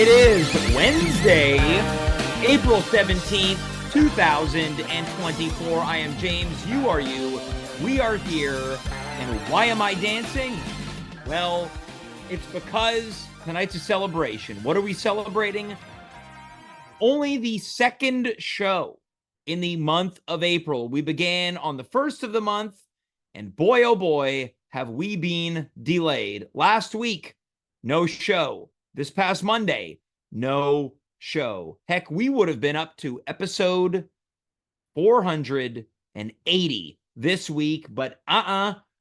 It is Wednesday, April 17th, 2024. I am James. You are you. We are here. And why am I dancing? Well, it's because tonight's a celebration. What are we celebrating? Only the second show in the month of April. We began on the first of the month, and boy, oh boy, have we been delayed. Last week, no show. This past Monday, no show. Heck, we would have been up to episode 480 this week, but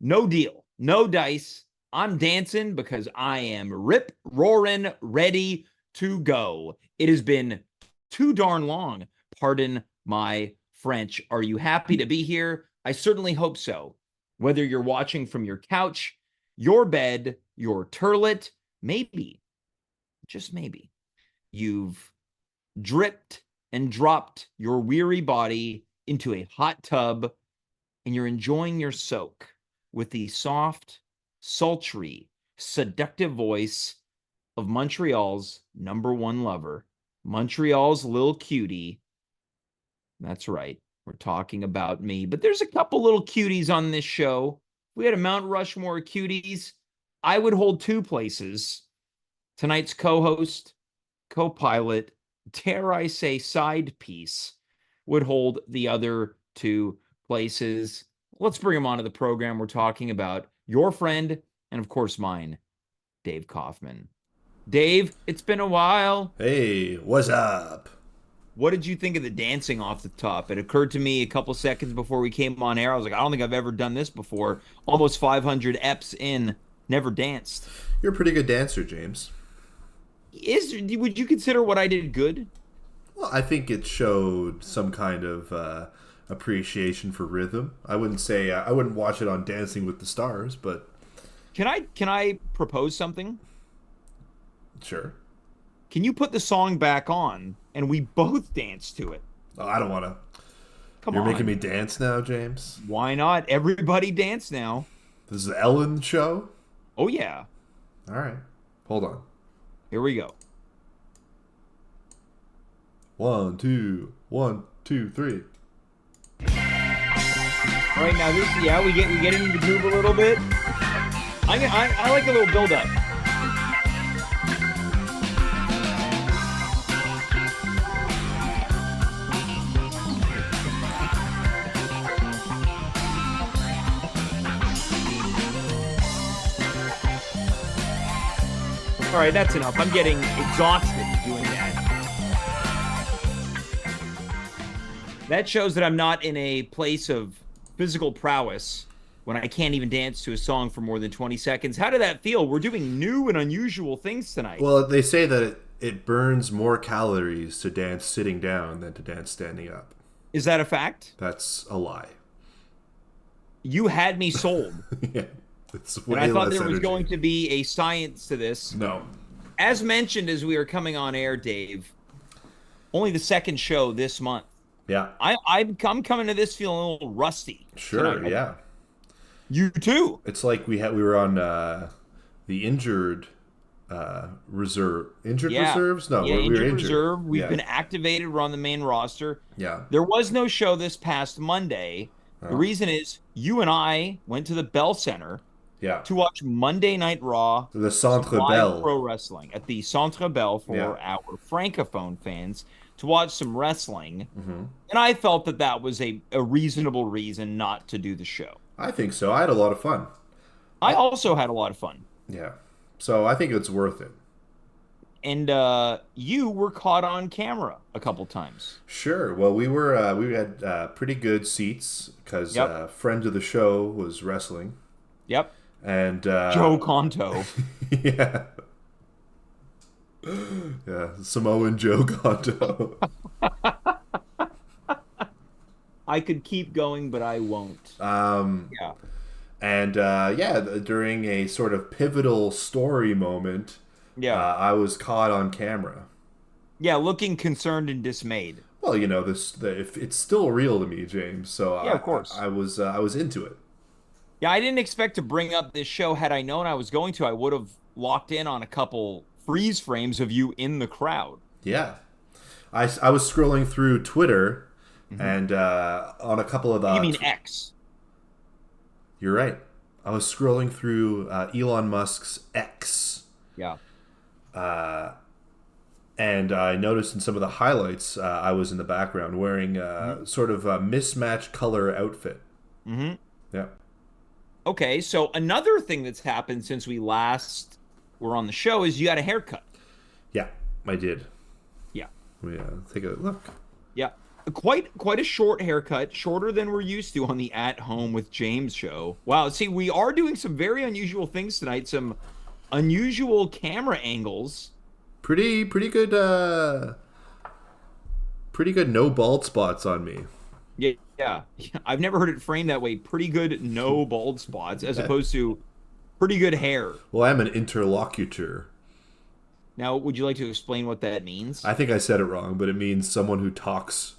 no deal, no dice. I'm dancing because I am rip roaring ready to go. It has been too darn long. Pardon my French. Are you happy to be here? I certainly hope so. Whether you're watching from your couch, your bed, your turlet, maybe, just maybe, you've dripped and dropped your weary body into a hot tub and you're enjoying your soak with the soft, sultry, seductive voice of Montreal's number one lover, Montreal's little cutie. That's right. We're talking about me, but there's a couple little cuties on this show. If we had a Mount Rushmore of cuties, I would hold two places. Tonight's co-host, co-pilot, dare I say side piece, would hold the other two places. Let's bring him onto the program. We're talking about your friend and, of course, mine, Dave Kaufman. Dave, it's been a while. Hey, what's up? What did you think of the dancing off the top? It occurred to me a couple seconds before we came on air. I was like, I don't think I've ever done this before. Almost 500 EPs in, never danced. You're a pretty good dancer, James. Would you consider what I did good? Well, I think it showed some kind of appreciation for rhythm. I wouldn't say I wouldn't watch it on Dancing with the Stars, but Can I propose something? sure. Can you put the song back on and we both dance to it? Oh, I don't want to. Come You're on. making me dance now, James. Why not? Everybody dance now. This is the Ellen show. Oh yeah. All right, hold on. Here we go. 1, 2, 1, 2, 3. All right, now we get into the groove a little bit. I like a little build up. All right, that's enough. I'm getting exhausted doing that. That shows that I'm not in a place of physical prowess when I can't even dance to a song for more than 20 seconds. How did that feel? We're doing new and unusual things tonight. Well, they say that it burns more calories to dance sitting down than to dance standing up. Is that a fact? That's a lie. You had me sold. Yeah, it's And way I thought less there was energy. going to be a science to this. No. As mentioned as we were coming on air, Dave, only the second show this month. Yeah. I'm coming to this feeling a little rusty. Sure. tonight. Yeah. You too. It's like we were on the injured reserves. No, Yeah, we were injured injured. reserve. We've Yeah. been activated. We're on the main roster. Yeah. There was no show this past Monday. The Oh. reason is you and I went to the Bell Center Yeah. to watch Monday Night Raw, The Centre live Bell. pro wrestling at the Centre Bell for Yeah. our Francophone fans to watch some wrestling. Hmm. And I felt that that was a reasonable reason not to do the show. I think so. I had a lot of fun. I also had a lot of fun. Yeah. So I think it's worth it. And you were caught on camera a couple times. Sure. Well, we had pretty good seats because Yep. friend of the show was wrestling, Yep. and Joe Conto. yeah, yeah, Samoan Joe Gonto. I could keep going, but I won't. Yeah. And yeah, during a sort of pivotal story moment, Yeah. I was caught on camera. Yeah, looking concerned and dismayed. Well, you know, if it's still real to me, James. So Yeah, of course. I was into it. Yeah, I didn't expect to bring up this show. Had I known I was going to, I would have locked in on a couple freeze frames of you in the crowd. Yeah. I was scrolling through Twitter Mhm. and on a couple of You the. mean X? You're right. I was scrolling through Elon Musk's X, Yeah. and I noticed in some of the highlights I was in the background wearing hmm sort of a mismatched color outfit. hmm Yeah. Okay, so another thing that's happened since we last were on the show is you got a haircut. Yeah, I did. Yeah. Yeah, take a look. Yeah. Quite a short haircut, shorter than we're used to on the At Home with James show. Wow, see, we are doing some very unusual things tonight, some unusual camera angles. Pretty good. Pretty good. No bald spots on me. Yeah, yeah. I've never heard it framed that way. Pretty good no bald spots as Yeah. opposed to pretty good hair. Well, I'm an interlocutor. Now, would you like to explain what that means? I think I said it wrong, but it means someone who talks.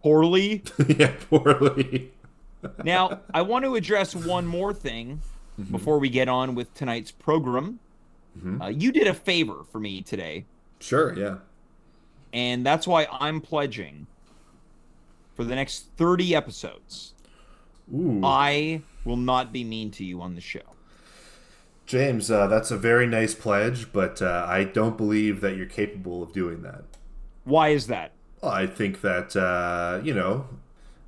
Poorly. Yeah, poorly. Now, I want to address one more thing before we get on with tonight's program. You did a favor for me today, Sure. Yeah. and that's why I'm pledging for the next 30 episodes. Ooh, I will not be mean to you on the show. James, that's a very nice pledge, but I don't believe that you're capable of doing that. Why is that? Well, I think that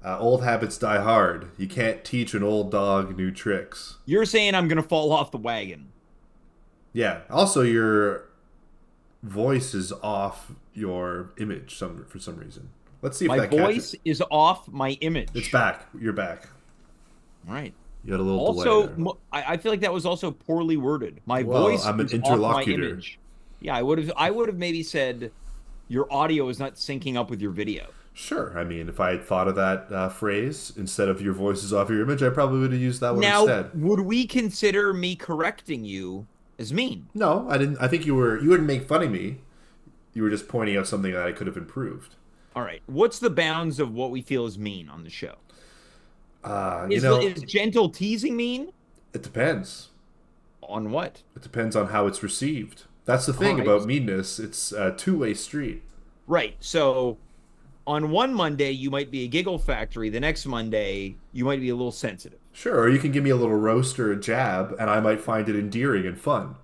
old habits die hard. You can't teach an old dog new tricks. You're saying I'm going to fall off the wagon. Yeah. Also, your voice is off your image for some reason. Let's see if My that catches. voice is off my It's image. back. You're back. All right. You had a little delay Also, there. I feel like that was also poorly worded. My Well, voice I'm an is off my interlocutor. image. Yeah, I would have maybe said your audio is not syncing up with your video. Sure. I mean, if I had thought of that phrase instead of your voice is off your image, I probably would have used that one Now, instead. would we consider me correcting you as mean? No, I didn't. I think you wouldn't make fun of me. You were just pointing out something that I could have improved. All right. What's the bounds of what we feel is mean on the show? You Is know, is gentle teasing mean? it depends. On what? It depends on how it's received. That's the All thing right. about meanness. It's a two-way street. Right. So on one Monday you might be a giggle factory. The next Monday you might be a little sensitive. Sure, or you can give me a little roast or a jab, and I might find it endearing and fun.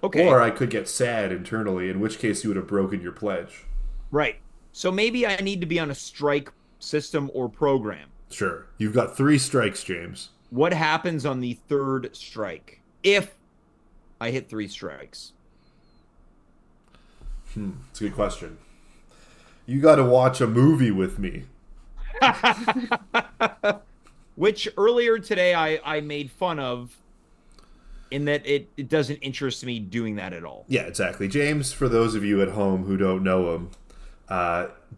Or Okay. I could get sad internally, in which case you would have broken your pledge. Right. So maybe I need to be on a strike system or program. Sure. You've got 3 strikes, James. What happens on the third strike if I hit 3 strikes? It's a good question. You got to watch a movie with me. Which earlier today I made fun of in that it doesn't interest me doing that at all. Yeah, exactly. James, for those of you at home who don't know him,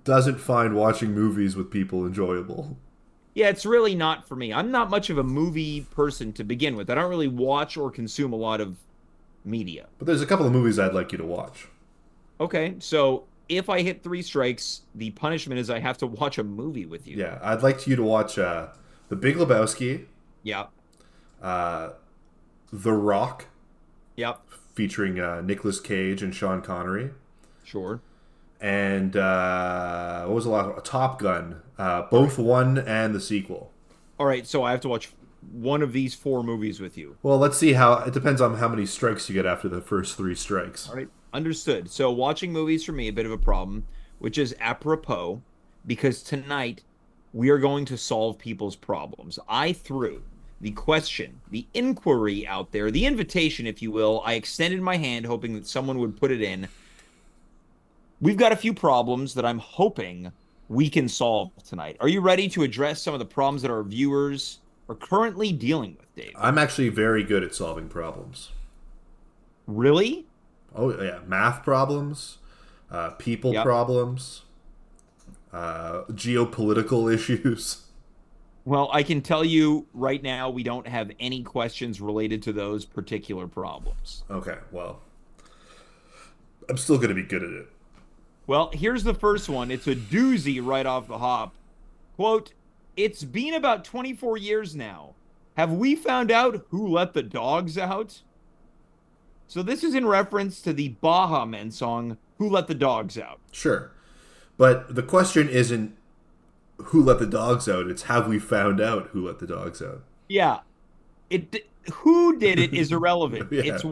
doesn't find watching movies with people enjoyable. Yeah, it's really not for me. I'm not much of a movie person to begin with. I don't really watch or consume a lot of media. But there's a couple of movies I'd like you to watch. Okay, so if I hit 3 strikes, the punishment is I have to watch a movie with you. Yeah, I'd like you to watch The Big Lebowski, Yeah. The Rock, Yep. featuring Nicolas Cage and Sean Connery, Sure. and what was the last one? Top Gun, both one and the sequel. All right, so I have to watch one of these 4 movies with you. Well, let's see how it depends on how many strikes you get after the first 3 strikes. All right. Understood. So watching movies for me a bit of a problem, which is apropos because tonight we are going to solve people's problems. I threw the question, the inquiry out there, the invitation, if you will. I extended my hand hoping that someone would put it in. We've got a few problems that I'm hoping we can solve tonight. Are you ready to address some of the problems that our viewers are currently dealing with, Dave? I'm actually very good at solving problems. Really? Oh yeah, math problems, people Yep. problems, geopolitical issues. Well, I can tell you right now, we don't have any questions related to those particular problems. Okay, well, I'm still going to be good at it. Well, here's the first one. It's a doozy right off the hop. Quote, it's been about 24 years now. Have we found out who let the dogs out? So this is in reference to the Baha Men song "Who Let the Dogs Out." Sure. But the question isn't who let the dogs out, it's have we found out who let the dogs out? Yeah, it who did it is irrelevant. Yeah. It's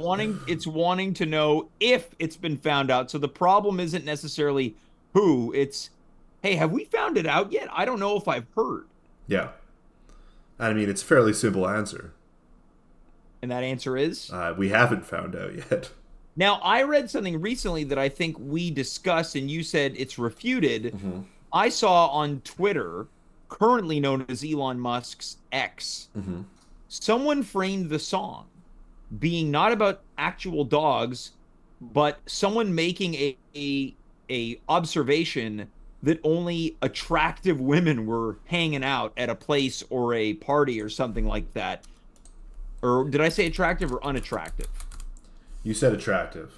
wanting to know if it's been found out. So the problem isn't necessarily who, it's hey, have we found it out yet? I don't know if I've heard. Yeah. I mean, it's a fairly simple answer. And that answer is We haven't found out yet. now I read something recently that I think we discussed and you said it's refuted. Mm-hmm. I saw on Twitter, currently known as Elon Musk's X, Mm-hmm. someone framed the song being not about actual dogs, but someone making a observation that only attractive women were hanging out at a place or a party or something like that. Or did I say attractive or unattractive? You said attractive.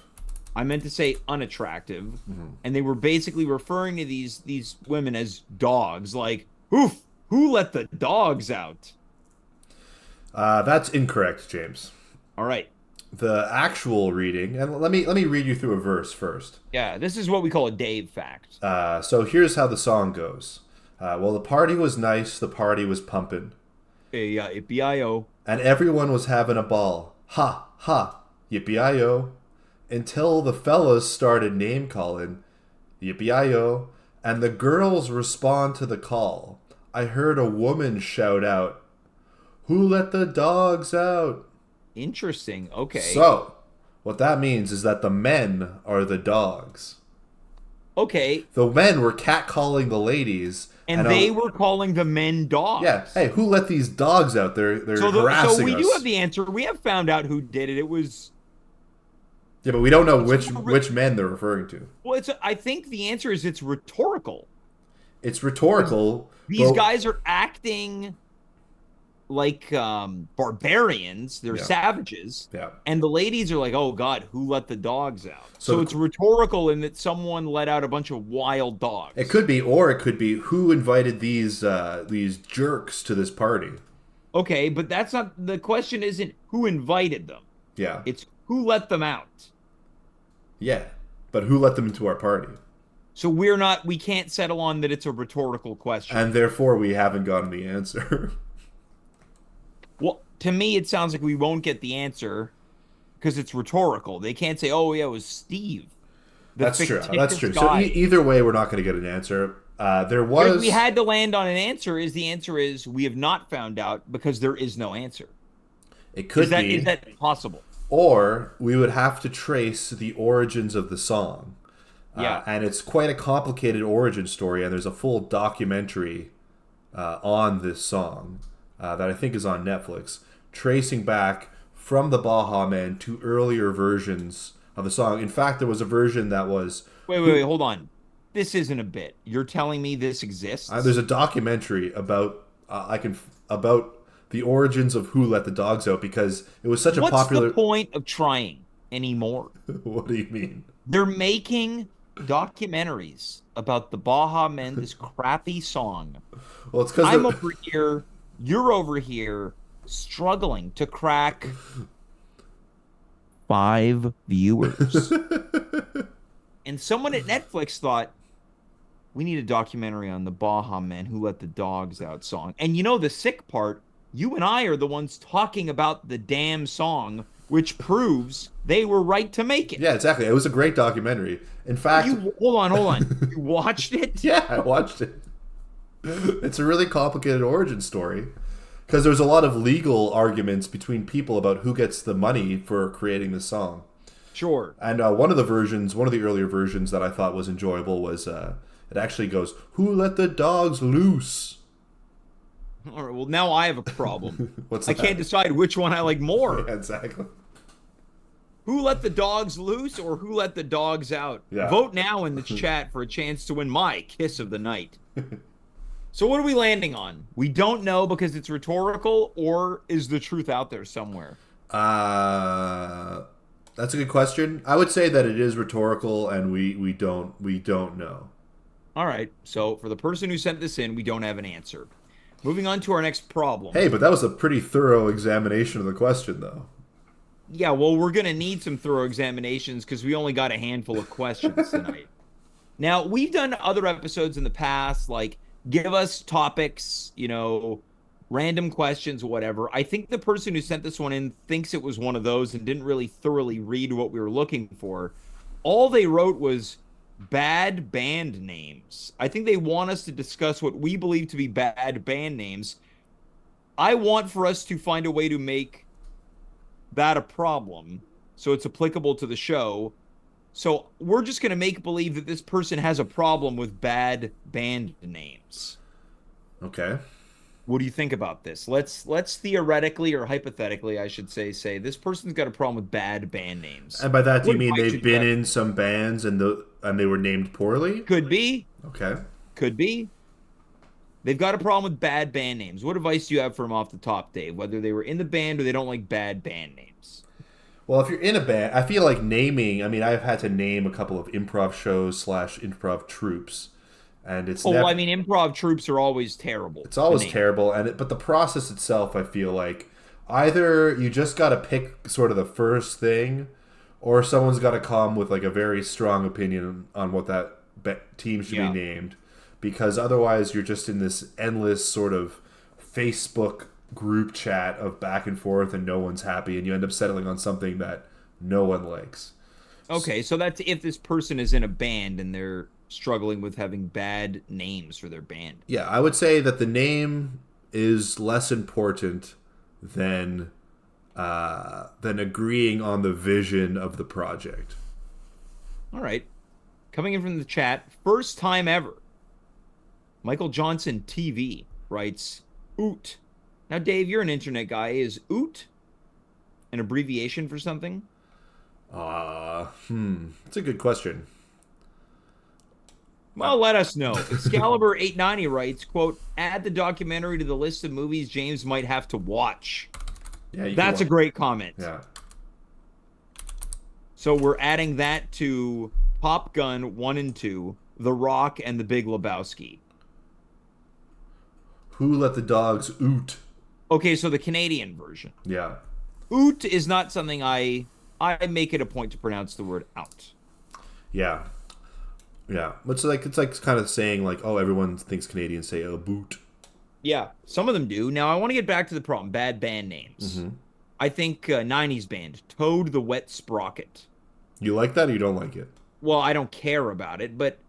I meant to say unattractive, Mm-hmm. and they were basically referring to these women as dogs. Like, oof, who let the dogs out? That's incorrect, James. All right, The actual reading, and let me read you through a verse first. yeah, this is what we call a Dave fact. So here's how the song goes. Well, the party was nice, the party was pumping, A bio. and everyone was having a ball. Ha, ha, yippee-i-yo. Until the fellas started name calling, yippee-i-yo, and the girls respond to the call. I heard a woman shout out, who let the dogs out? Interesting. Okay. So, what that means is that the men are the dogs. Okay. The men were catcalling the ladies, And they were calling the men dogs. yeah. Hey, who let these dogs out? They're harassing so we us. do have the answer. We have found out who did it. It was Yeah, but we don't know which men they're referring to. well. It's. I think the answer is it's rhetorical. It's rhetorical. These but- guys are acting like barbarians. They're Yeah. savages. Yeah. And the ladies are like, "Oh God, who let the dogs out?" So So the- it's rhetorical in that someone let out a bunch of wild dogs. It could be, or it could be who invited these jerks to this party. Okay, but that's not the question. Isn't who invited them? Yeah. It's who let them out. Yeah. But who let them into our party? So we can't settle on that it's a rhetorical question. And therefore, we haven't gotten the answer. Well, to me, it sounds like we won't get the answer because it's rhetorical. They can't say, "Oh yeah, it was Steve." The That's true. That's fictitious true. So guy. either way, we're not going to get an answer. There But was. if we had to land on an answer, the answer is we have not found out because there is no answer. It could Is be. that possible? Or we would have to trace the origins of the song. Yeah. And it's quite a complicated origin story, and there's a full documentary on this song that I think is on Netflix, tracing back from the Baha Men to earlier versions of the song. In fact, there was a version that was. Wait, hold on. This isn't a bit. You're telling me this exists? There's a documentary about about the origins of Who Let the Dogs Out because it was such a What's popular. the point of trying anymore? What do you mean? They're making documentaries about the Baha Men, this crappy song. Well, it's because I'm over here, you're over here, struggling to crack 5 viewers. And someone at Netflix thought, we need a documentary on the Baha Men who let the dogs out song. And you know the sick part, you and I are the ones talking about the damn song, which proves they were right to make it. Yeah, exactly. It was a great documentary. In fact, Hold on. You watched it? yeah, I watched it. It's a really complicated origin story because there's a lot of legal arguments between people about who gets the money for creating the song. Sure. And one of the earlier versions that I thought was enjoyable was it actually goes, "Who let the dogs loose?" All right, well, now I have a problem. What's I that? can't decide which one I like more. Yeah, exactly. Who let the dogs loose or who let the dogs out? Yeah. Vote now in the chat for a chance to win my kiss of the night. So what are we landing on? We don't know because it's rhetorical, or is the truth out there somewhere? That's a good question. I would say that it is rhetorical, and we don't know. All right. So for the person who sent this in, we don't have an answer. Moving on to our next problem. Hey, but that was a pretty thorough examination of the question, though. Yeah, well, we're going to need some thorough examinations because we only got a handful of questions tonight. Now, we've done other episodes in the past, like give us topics, random questions, whatever. I think the person who sent this one in thinks it was one of those and didn't really thoroughly read what we were looking for. All they wrote was bad band names. I think they want us to discuss what we believe to be bad band names. I want for us to find a way to make that a problem so it's applicable to the show. So we're just going to make believe that this person has a problem with bad band names. Okay. What do you think about this? Let's theoretically or hypothetically, I should say this person's got a problem with bad band names. And by that, do What you mean advice would they've you been have? in some bands and they were named poorly? Could be, Okay. could be. They've got a problem with bad band names. What advice do you have for them off the top, Dave? Whether they were in the band or they don't like bad band names. Well, if you're in a band, I feel like naming. I mean, I've had to name a couple of improv shows slash improv troops, and it's Oh, well, I never. mean, improv troops are always terrible It's to always name. terrible, but the process itself, I feel like either you just got to pick sort of the first thing, or someone's got to come with like a very strong opinion on what that team should be Yeah. named, because otherwise you're just in this endless sort of Facebook group chat of back and forth, and no one's happy, and you end up settling on something that no one likes. Okay, so that's if this person is in a band and they're struggling with having bad names for their band. Yeah, I would say that the name is less important than than agreeing on the vision of the project. All right. Coming in from the chat, first time ever. Michael Johnson TV writes OOT. Now, Dave, you're an internet guy. Is OOT an abbreviation for something? It's a good question. Well, let us know. Excalibur 890 writes, quote, add the documentary to the list of movies James might have to watch. Yeah, you That's a great comment. Yeah. So we're adding that to Top Gun 1 and 2, The Rock, and The Big Lebowski. Who let the dogs oot? Okay, so the Canadian version. Yeah. Oot is not something I make it a point to pronounce the word out. Yeah. Yeah. It's like kind of saying like, oh, everyone thinks Canadians say oh boot. Yeah, some of them do. Now I want to get back to the problem, bad band names. Mm-hmm. I think 90s band, Toad the Wet Sprocket. You like that or you don't like it? Well, I don't care about it, but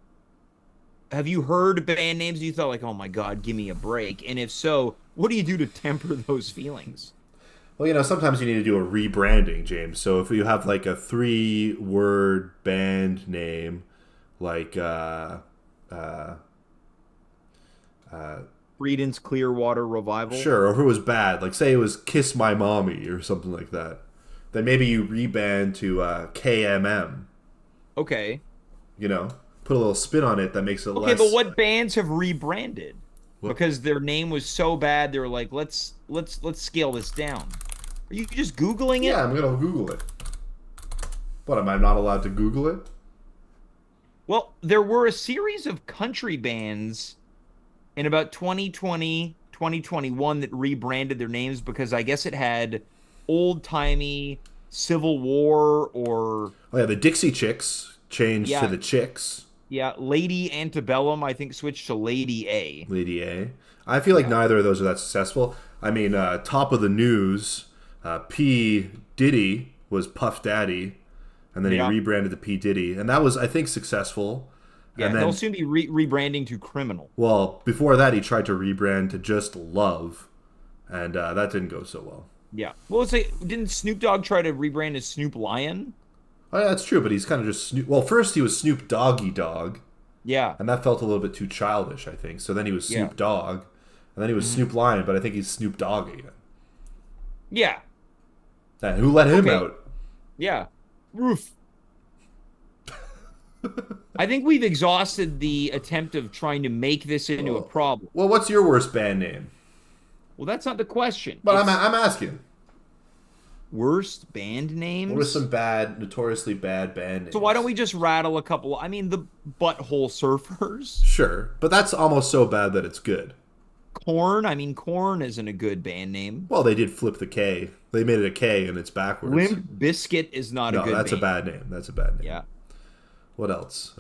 have you heard band names you thought like, "Oh my god, give me a break?" And if so, what do you do to temper those feelings? Well, sometimes you need to do a rebranding, James. So if you have like a 3-word band name, like Creedence Clearwater Revival. sure, or if it was bad, like say it was Kiss My Mommy or something like that, then maybe you reband to KMM. Okay. Put a little spin on it that makes it Okay, less. but what bands have rebranded? What? Because their name was so bad, they were like, let's scale this down. Are you just Googling it? Yeah, I'm gonna Google it. What, am I not allowed to Google it? Well, there were a series of country bands in about 2020, 2021 that rebranded their names because I guess it had old-timey Civil War or Oh yeah, the Dixie Chicks changed to yeah, the Chicks. yeah, Lady Antebellum I think switched to Lady A. Lady A. I feel like Yeah. neither of those are that successful. I mean, top of the news, P Diddy was Puff Daddy, and then he Yeah. rebranded to P Diddy, and that was, I think, successful. Yeah, And he'll then, soon be rebranding to Criminal. well, before that, he tried to rebrand to just Love, and that didn't go so well. Yeah. Well, let's say didn't Snoop Dogg try to rebrand as Snoop Lion? Oh, yeah, that's true, but he's kind of just Snoop. Well, first he was Snoop Doggy Dog, Yeah. and that felt a little bit too childish, I think. So then he was Yeah. Snoop Dogg, and then he was Mhm. Snoop Lion, but I think he's Snoop Dogg again. Yeah. And who let him Okay. out? Yeah. Roof. I think we've exhausted the attempt of trying to make this into a problem. Well, what's your worst band name? Well, that's not the question. But It's I'm asking. worst band What are names. some bad, notoriously bad band names? So why don't we just rattle a couple? I mean, the Butthole Surfers. Sure, but that's almost so bad that it's good. Corn. I mean, Corn isn't a good band name. Well, they did flip the K. They made it a K and it's backwards. Limp Biscuit is not a No, good that's a band. bad name. That's a bad name. Yeah. What else?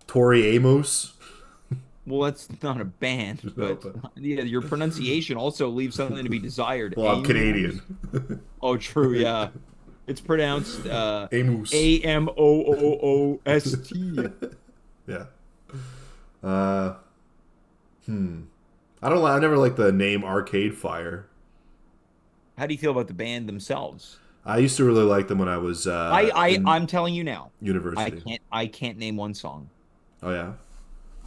Tori Amos. Well, that's not a band, No, but yeah, your pronunciation also leaves something to be desired. well, I'm Canadian. Oh, true. Yeah. It's pronounced Amos. Amoost. Yeah. Uh, I don't. I never liked the name Arcade Fire. How do you feel about the band themselves? I used to really like them when I was in I'm telling you now. university. I can't name one song. Oh yeah.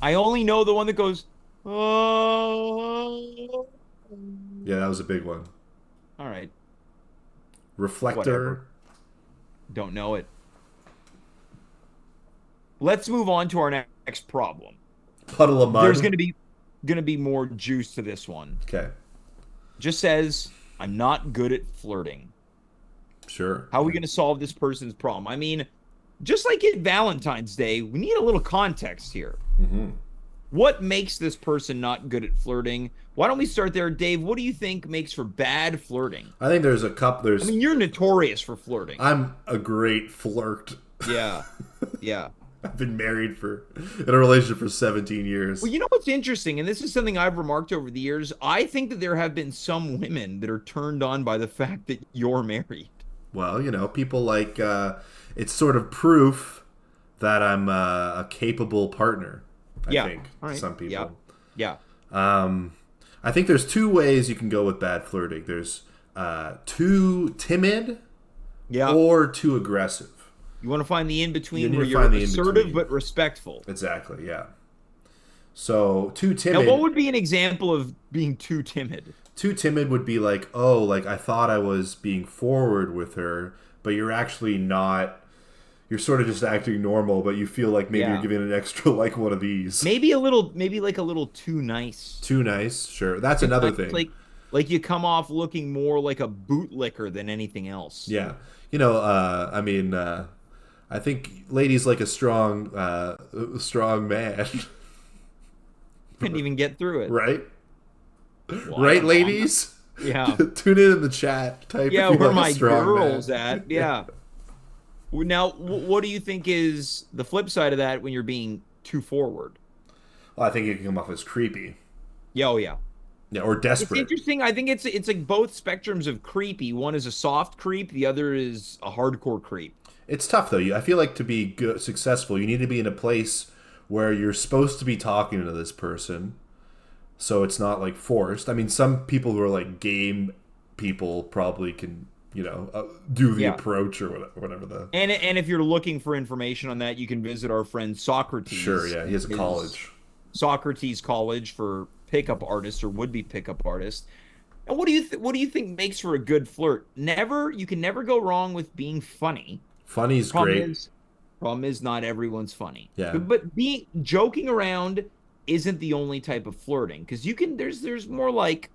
I only know the one that goes, oh. Yeah, that was a big one. All right. Reflector. Whatever. Don't know it. Let's move on to our next problem. Puddle of mud. There's gonna be more juice to this one. Okay. Just says, I'm not good at flirting. Sure. How are we gonna solve this person's problem? I mean, just like at Valentine's Day, we need a little context here. Mm-hmm. What makes this person not good at flirting? Why don't we start there, Dave? What do you think makes for bad flirting? I think there's a couple. I mean, you're notorious for flirting. I'm a great flirt. Yeah. Yeah. I've been married in a relationship for 17 years. Well, you know what's interesting, and this is something I've remarked over the years. I think that there have been some women that are turned on by the fact that you're married. Well, people like it's sort of proof that I'm a capable partner. I think All right. some people. Yeah. I think there's two ways you can go with bad flirting. There's too timid, Yeah. or too aggressive. You want to find the in-between need where to you're find the assertive in-between. but respectful. Exactly. Yeah. So too timid. Now, what would be an example of being too timid? Too timid would be like, oh, like I thought I was being forward with her, but you're actually not. You're sort of just acting normal, but you feel like maybe Yeah. you're giving an extra like one of these. Maybe like a little too nice. Too nice, sure. That's another thing. Like you come off looking more like a bootlicker than anything else. Yeah, I think ladies like a strong man, Couldn't even get through it. right? Well, Right, ladies. Yeah. Tune in the chat. Type Yeah, if you where like a my strong girl's man. at. Yeah. Now, what do you think is the flip side of that when you're being too forward? Well, I think it can come off as creepy. Yeah, oh yeah. Yeah, or It's desperate. interesting. I think it's like both spectrums of creepy. One is a soft creep, the other is a hardcore creep. It's tough though. I feel like to be good, successful, you need to be in a place where you're supposed to be talking to this person, so it's not like forced. I mean, some people who are like game people probably can, do the Yeah. approach or whatever the. And if you're looking for information on that, you can visit our friend Socrates. Sure, yeah, he has a His college. Socrates College for pickup artists or would-be pickup artists. And what do you think makes for a good flirt? You can never go wrong with being funny. Funny's great. Problem is not everyone's funny. Yeah. But being joking around isn't the only type of flirting because there's more like,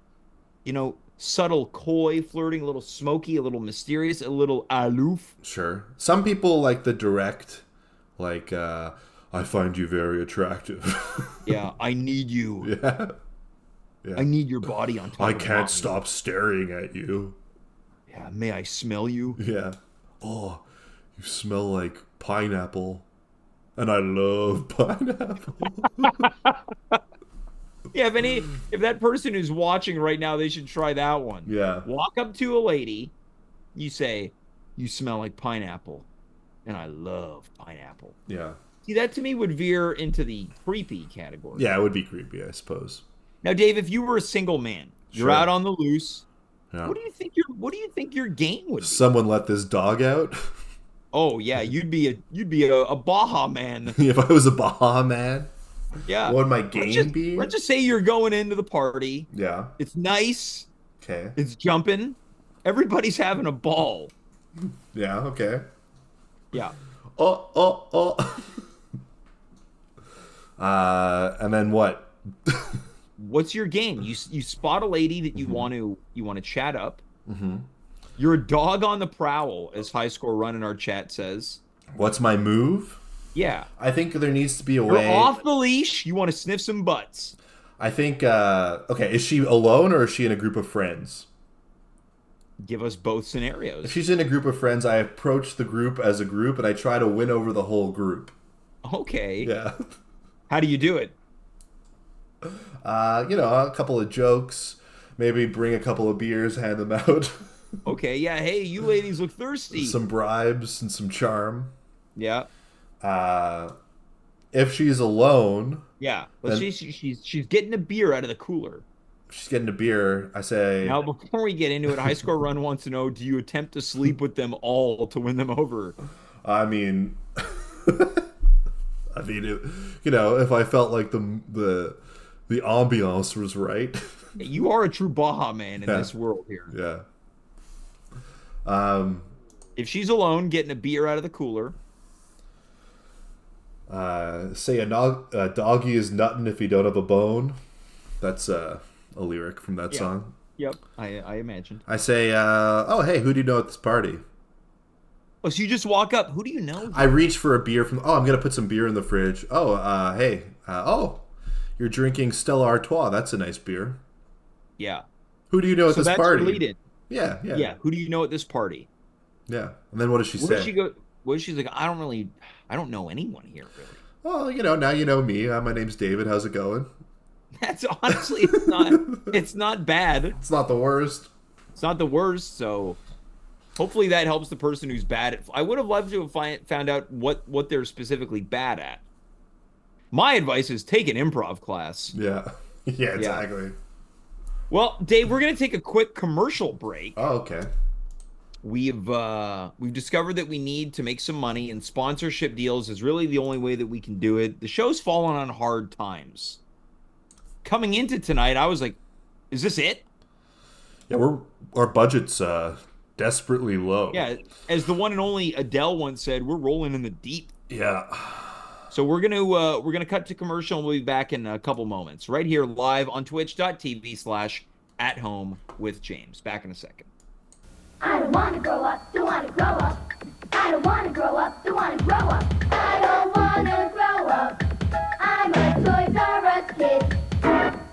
subtle coy flirting, a little smoky, a little mysterious, a little aloof. Sure. Some people like the direct, like, I find you very attractive. Yeah, I need you. Yeah. I need your body on top I of can't mine. stop staring at you. Yeah, may I smell you? Yeah. Oh, you smell like pineapple. And I love pineapple. Yeah, if that person who's watching right now, they should try that one. Yeah. Walk up to a lady, you say, "You smell like pineapple," and I love pineapple. Yeah. See, that to me would veer into the creepy category. Yeah, it would be creepy, I suppose. Now, Dave, if you were a single man, you're Sure. out on the loose. Yeah. What do you think your game would be? Someone let this dog out. Oh yeah, you'd be a Baja man. If I was a Baja man, Yeah. what would my game be? Let's just say you're going into the party. Yeah. It's nice. Okay. It's jumping. Everybody's having a ball. Yeah. Okay. Yeah. Oh. And then what? What's your game? You spot a lady that you Mm-hmm. want to chat up. You're a dog on the prowl, as High Score Run in our chat says. What's my move? Yeah. I think there needs to be a You're way. off the leash. You want to sniff some butts. I think. Okay, is she alone or is she in a group of friends? Give us both If scenarios. she's in a group of friends, I approach the group as a group and I try to win over the whole group. Okay. Yeah. How do you do it? A couple of jokes, maybe bring a couple of beers, hand them out, Okay, yeah. Hey, you ladies look thirsty. some bribes and some charm. Yeah. Uh, if she's alone, Yeah. But then she's getting a beer out of the cooler. she's getting a beer. I say, Now, before we get into it, High Score Run wants to know, do you attempt to sleep with them all to win them over? I mean, I mean, if I felt like the ambiance was right. You are a true Baja man in Yeah, this world here. yeah. Um, If she's alone, getting a beer out of the cooler. say a doggy is nuttin' if he don't have a bone. That's a lyric from that Yeah. song. Yep. I imagined. I say, oh hey, who do you know at this party? Oh, so you just walk up. Who do you know I here? reach for a beer from. Oh, I'm gonna put some beer in the fridge. Oh, hey, oh, you're drinking Stella Artois. That's a nice beer. Yeah. Who do you know at So this that's your party? lead in. Yeah, yeah, Yeah. Who do you know at this party? yeah. And then what does she What does say? she go? What does she's like? I don't know anyone here really. Well, now you know me. My name's David. How's it going? That's honestly, it's not bad. It's not the worst. It's not the worst. So hopefully that helps the person who's bad at. I would have loved to have found out what they're specifically bad at. My advice is take an improv class. Yeah, yeah, Yeah. exactly. Well, Dave, we're gonna take a quick commercial break. Oh, okay. We've discovered that we need to make some money, and sponsorship deals is really the only way that we can do it. The show's fallen on hard times. Coming into tonight, I was like, "Is this it?" Yeah, our budget's desperately low. Yeah, as the one and only Adele once said, "We're rolling in the deep." Yeah. So we're gonna cut to commercial, and we'll be back in a couple moments, right here live on twitch.tv/athomewithjames. Back in a second. I don't wanna grow up, don't wanna grow up. I don't wanna grow up, don't wanna grow up. I don't wanna grow up. I'm a Toys R Us kid.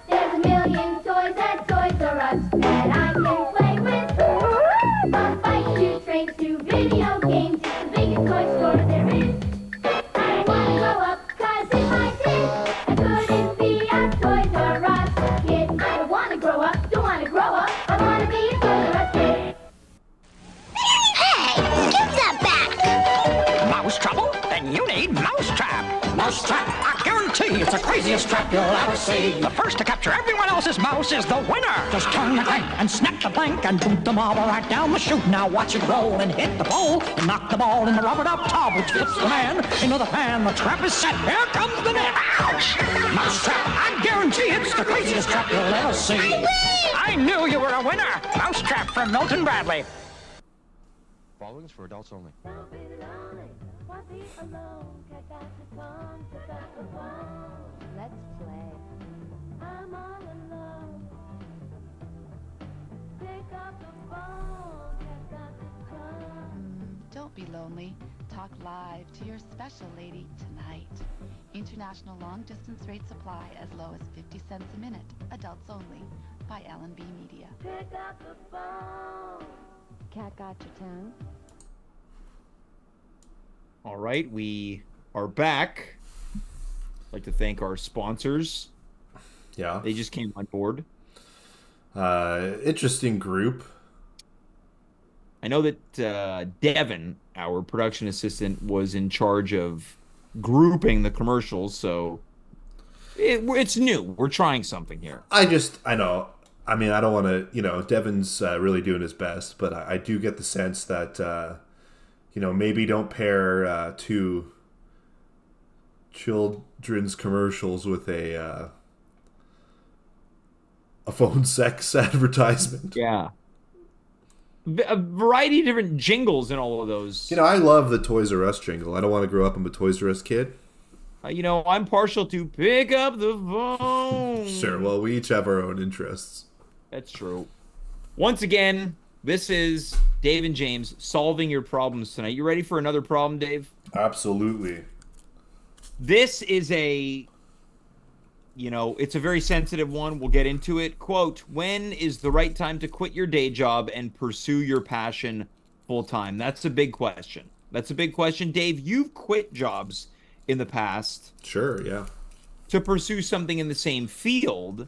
There's a million toys at Toys R Us that I can play with. From fight to trains to video games, it's the biggest toy store there is. I don't wanna grow up, 'cause if I did, I couldn't be a Toys R Us kid. I don't wanna grow up, don't wanna grow up. I wanna be a Toys R Us kid. Hey, give that back! Mouse trouble? Then you need Mousetrap. Mousetrap, I guarantee it's the craziest trap you'll ever see. The first to capture everyone else's mouse is the winner. Just turn the crank and snap the blank and boot the marble right down the chute. Now watch it roll and hit the pole and knock the ball in the rubbered up tub, which flips the man into the pan. The trap is set. Here comes the net. Ouch! Mousetrap, I guarantee it's the craziest trap you'll ever see. I knew you were a winner. Mousetrap from Milton Bradley. Following is for adults only. Don't be lonely, won't be alone. Cat got the phone, cat got the phone. Let's play. I'm all alone. Pick up the phone, cat got the phone. Don't be lonely. Talk live to your special lady tonight. International long-distance rate supply as low as 50 cents a minute. Adults only. By L&B Media. Pick up the phone. Cat got your tongue. All right, we are back. I'd like to thank our sponsors. Yeah. They just came on board. Interesting group. I know that Devin, our production assistant, was in charge of grouping the commercials, so it's new. We're trying something here. I know. I mean, I don't want to, Devin's really doing his best, but I do get the sense that, maybe don't pair two children's commercials with a phone sex advertisement. Yeah. A variety of different jingles in all of those. I love the Toys R Us jingle. I don't want to grow up and be a Toys R Us kid. I'm partial to pick up the phone. Sure, well, we each have our own interests. That's true. Once again, this is Dave and James solving your problems tonight. You ready for another problem, Dave? Absolutely. This is a it's a very sensitive one. We'll get into it. Quote, when is the right time to quit your day job and pursue your passion full time? That's a big question. That's a big question. Dave, you've quit jobs in the past Sure, yeah. to pursue something in the same field,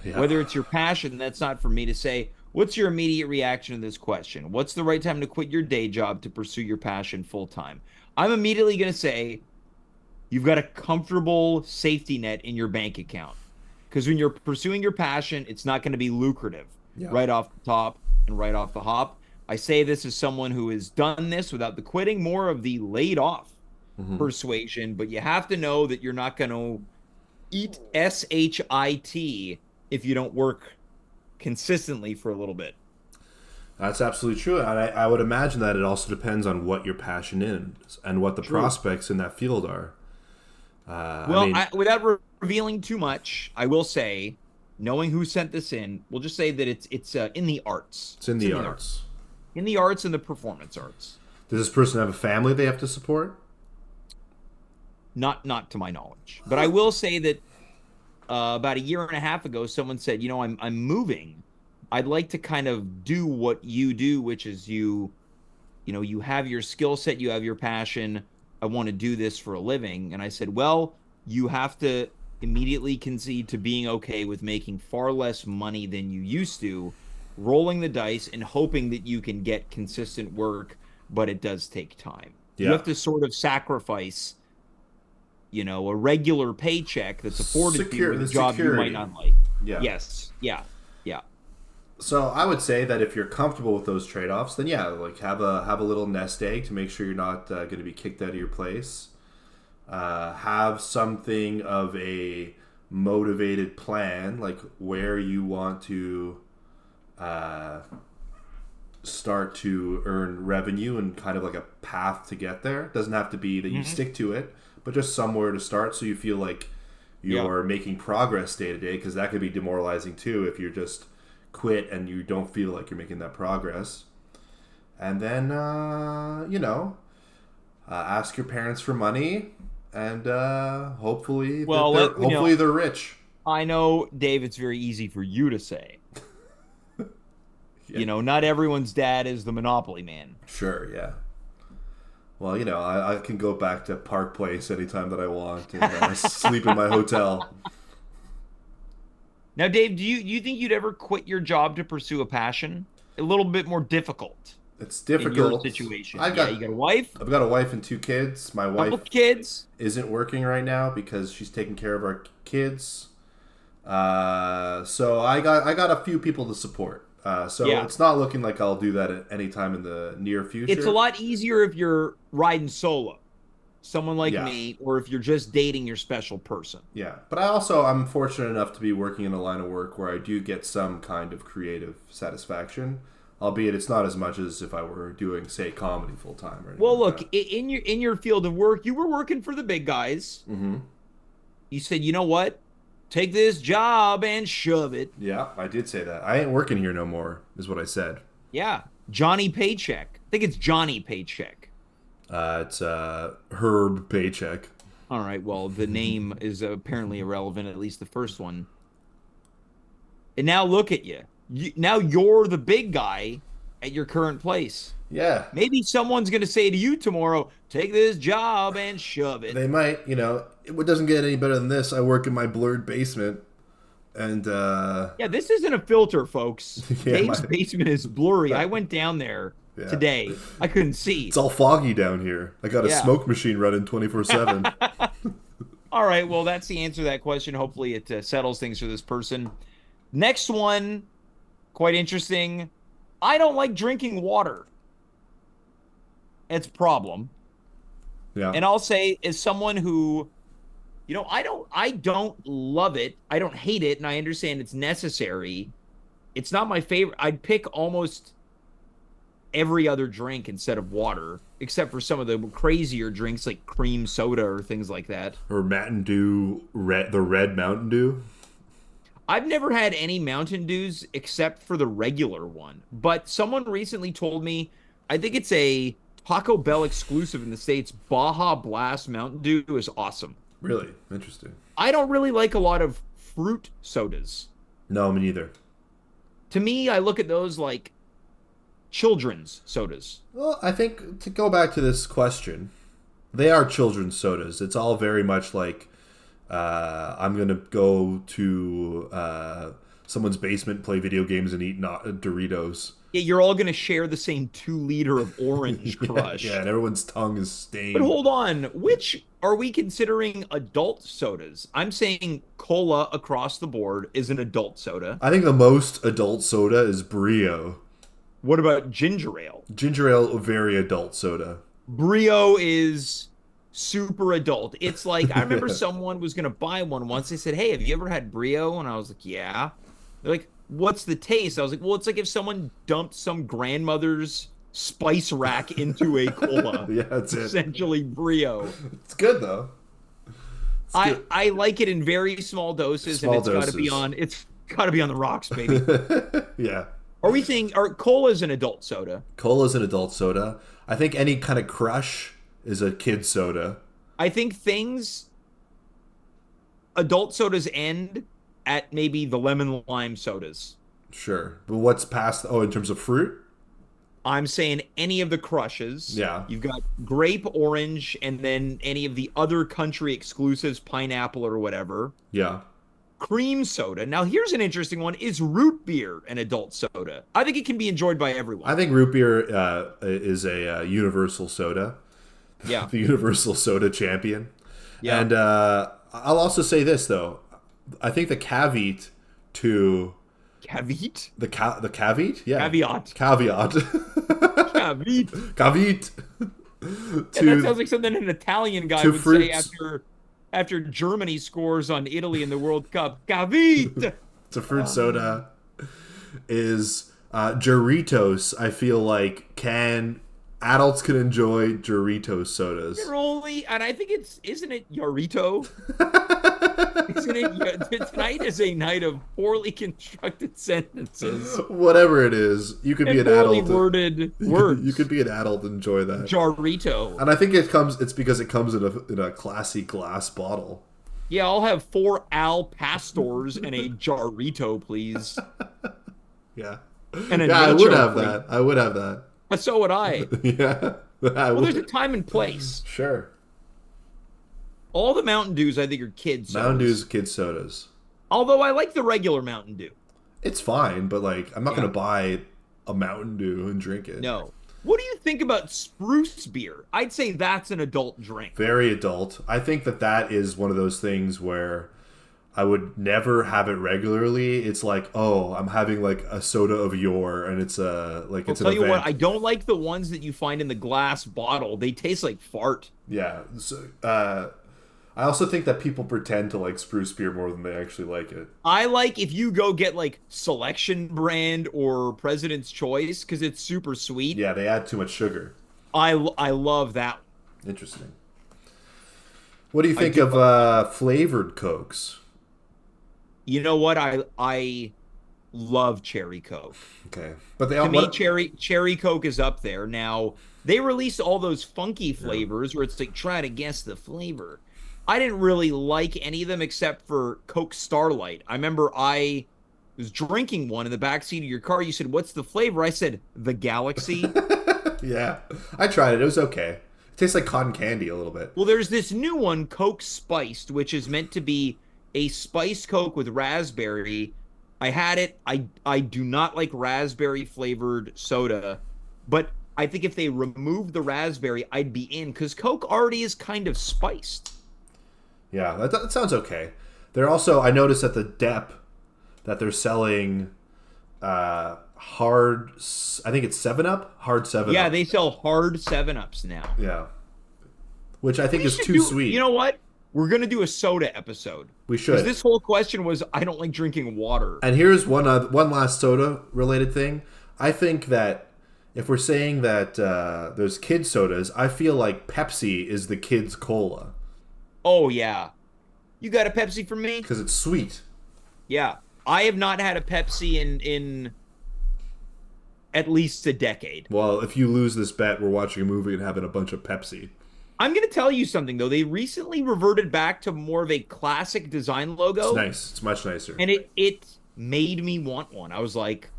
Yeah. whether it's your passion. That's not for me to say. What's your immediate reaction to this question? What's the right time to quit your day job to pursue your passion full time? I'm immediately going to say you've got a comfortable safety net in your bank account. Because when you're pursuing your passion, it's not going to be lucrative right off the top and right off the hop. I say this as someone who has done this without the quitting, more of the laid off persuasion, but you have to know that you're not going to eat SHIT if you don't work consistently for a little bit. That's absolutely true. And I would imagine that it also depends on what your passion is and what the prospects in that field are. Without revealing too much, I will say, knowing who sent this in, we'll just say that it's in the arts. It's in the arts. In the arts and the performance arts. Does this person have a family they have to support? Not to my knowledge. But I will say that about a year and a half ago, someone said, I'm moving. I'd like to kind of do what you do, which is you have your skill set, you have your passion. I want to do this for a living. And I said, well, you have to immediately concede to being okay with making far less money than you used to, rolling the dice and hoping that you can get consistent work, but it does take time. Yeah. You have to sort of sacrifice, a regular paycheck that's afforded to you with a job you might not like. Yeah. Yes. Yeah. Yeah. So I would say that if you're comfortable with those trade-offs, then have a little nest egg to make sure you're not going to be kicked out of your place. Have something of a motivated plan, like where you want to start to earn revenue and kind of like a path to get there. It doesn't have to be that you stick to it, but just somewhere to start so you feel like you're making progress day to day, because that could be demoralizing too if you're just quit and you don't feel like you're making that progress. And then ask your parents for money, and hopefully they're rich. I know, Dave, it's very easy for you to say. Not everyone's dad is the Monopoly man. Sure, yeah. Well, I can go back to Park Place anytime that I want and sleep in my hotel. Now, Dave, do you think you'd ever quit your job to pursue a passion? A little bit more difficult. It's difficult. In your situation. You got a wife? I've got a wife and 2 kids. My wife kids isn't working right now because she's taking care of our kids. So I got a few people to support. It's not looking like I'll do that at any time in the near future. It's a lot easier if you're riding solo. Someone like me, or if you're just dating your special person. Yeah, but I'm fortunate enough to be working in a line of work where I do get some kind of creative satisfaction, albeit it's not as much as if I were doing, say, comedy full time. Well, look, in your field of work, you were working for the big guys. Mm-hmm. You said, you know what? Take this job and shove it. Yeah, I did say that. I ain't working here no more, is what I said. Yeah, Johnny Paycheck. I think it's Johnny Paycheck. It's Herb Paycheck. All right, well, the name is apparently irrelevant, at least the first one. And now look at you. Now you're the big guy at your current place. Yeah. Maybe someone's going to say to you tomorrow, take this job and shove it. They might, it doesn't get any better than this. I work in my blurred basement. And, yeah, this isn't a filter, folks. Dave's basement is blurry. I went down there today. I couldn't see. It's all foggy down here. I got a smoke machine running 24/7. All right, well, that's the answer to that question. Hopefully it settles things for this person. Next one, quite interesting. I don't like drinking water. It's a problem. Yeah. And I'll say, as someone who, I don't love it. I don't hate it, and I understand it's necessary. It's not my favorite. I'd pick almost every other drink instead of water, except for some of the crazier drinks like cream soda or things like that. Or Mountain Dew, the red Mountain Dew. I've never had any Mountain Dews except for the regular one. But someone recently told me, I think it's a Taco Bell exclusive in the States, Baja Blast Mountain Dew is awesome. Really? Interesting. I don't really like a lot of fruit sodas? No, me neither. To me, I look at those like children's sodas. Well, I think to go back to this question, they are children's sodas. It's all very much like I'm going to go to someone's basement, play video games, and eat Doritos. Yeah, you're all going to share the same 2 liter of Orange Crush. Yeah, and everyone's tongue is stained. But hold on, which are we considering adult sodas? I'm saying cola across the board is an adult soda. I think the most adult soda is Brio. What about ginger ale? Ginger ale, very adult soda. Brio is super adult. It's like, I remember someone was going to buy one once. They said, hey, have you ever had Brio? And I was like, yeah. They're like, what's the taste? I was like, well, it's like if someone dumped some grandmother's spice rack into a cola. Yeah, that's it. Essentially Brio. It's good, though. I like it in very small doses, Small and it's got to be on the rocks, baby. Yeah. Are we saying cola's an adult soda? Cola's an adult soda. I think any kind of Crush is a kid soda. I think adult sodas end at maybe the lemon lime sodas. Sure. But what's past, in terms of fruit? I'm saying any of the Crushes. Yeah. You've got grape, orange, and then any of the other country exclusives, pineapple or whatever. Yeah. Cream soda. Now, here's an interesting one. Is root beer an adult soda? I think it can be enjoyed by everyone. I think root beer is a universal soda. Yeah. The universal soda champion. Yeah. And I'll also say this, though. I think the caveat to... Caveat? The caveat? Yeah. Caveat. Caveat. Caveat. Caveat. That sounds like something an Italian guy would fruits. say after Germany scores on Italy in the World Cup. Caveat. To fruit soda is Doritos. I feel like adults can enjoy Doritos sodas. And I think isn't it Yarito? Isn't it? Tonight is a night of poorly constructed sentences. Whatever it is, you could be an poorly adult. worded words. You could be an adult and enjoy that. Jarrito. And I think it's because it comes in a classy glass bottle. Yeah, I'll have 4 Al Pastors and a Jarrito, please. Yeah. And I would have that. I would have that. But so would I. Yeah. Well, there's a time and place. Sure. All the Mountain Dews, I think, are kids' sodas. Mountain Dew's kid sodas. Although I like the regular Mountain Dew. It's fine, but like I'm not gonna buy a Mountain Dew and drink it. No. What do you think about spruce beer? I'd say that's an adult drink. Very adult. I think that is one of those things where I would never have it regularly. It's like, oh, I'm having like a soda of yore, and it's I'll it's tell an you event. what, I don't like the ones that you find in the glass bottle. They taste like fart. Yeah. So, I also think that people pretend to like spruce beer more than they actually like it. I like if you go get like Selection brand or President's Choice because it's super sweet. Yeah, they add too much sugar. I love that. Interesting. What do you think of flavored Cokes? You know what? I love Cherry Coke. Okay, but they To all me, Cherry Coke is up there. Now, they released all those funky flavors where it's like, try to guess the flavor. I didn't really like any of them except for Coke Starlight. I remember I was drinking one in the backseat of your car. You said, what's the flavor? I said, the Galaxy. Yeah, I tried it. It was okay. It tastes like cotton candy a little bit. Well, there's this new one, Coke Spiced, which is meant to be a spiced Coke with raspberry. I had it. I do not like raspberry flavored soda, but I think if they removed the raspberry, I'd be in because Coke already is kind of spiced. Yeah, that sounds okay. They're also, I noticed at the Dep that they're selling hard, I think it's 7-Up? Hard 7-Up. Yeah, they sell hard 7-Ups now. Yeah. Which I think is should too do- sweet. You know what? We're going to do a soda episode. We 'Cause should. this whole question was, I don't like drinking water. And here's one last soda related thing. I think that if we're saying that there's kid sodas, I feel like Pepsi is the kids' cola. Oh, yeah. You got a Pepsi for me? Because it's sweet. Yeah. I have not had a Pepsi in at least a decade. Well, if you lose this bet, we're watching a movie and having a bunch of Pepsi. I'm going to tell you something, though. They recently reverted back to more of a classic design logo. It's nice. It's much nicer. And it made me want one. I was like,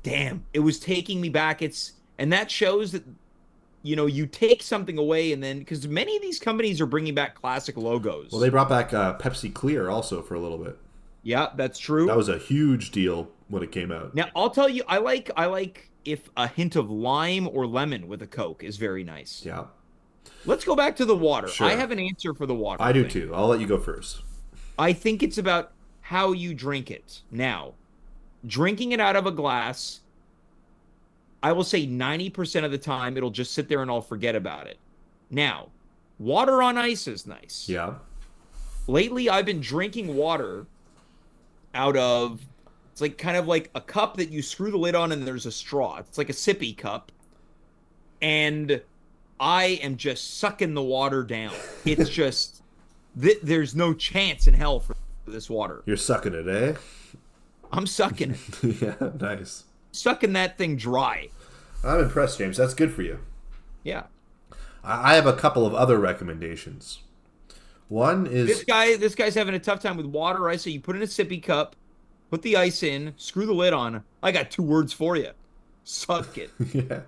damn, it was taking me back. And that shows that, you take something away and then, because many of these companies are bringing back classic logos. Well, they brought back Pepsi Clear also for a little bit. Yeah, that's true. That was a huge deal when it came out. Now, I'll tell you, I like if a hint of lime or lemon with a Coke is very nice. Yeah. Let's go back to the water. Sure. I have an answer for the water. I do thing. too. I'll let you go first. I think it's about how you drink it. Now, drinking it out of a glass, I will say 90% of the time it'll just sit there and I'll forget about it. Now, water on ice is nice. Yeah. Lately, I've been drinking water out of, it's like kind of like a cup that you screw the lid on and there's a straw. It's like a sippy cup. And I am just sucking the water down. It's just, there's no chance in hell for this water. You're sucking it, eh? I'm sucking it. Yeah, nice. Sucking that thing dry. I'm impressed, James. That's good for you. Yeah. I have a couple of other recommendations. One is This guy's having a tough time with water ice. So you put in a sippy cup, put the ice in, screw the lid on. I got 2 words for you. Suck it. yeah.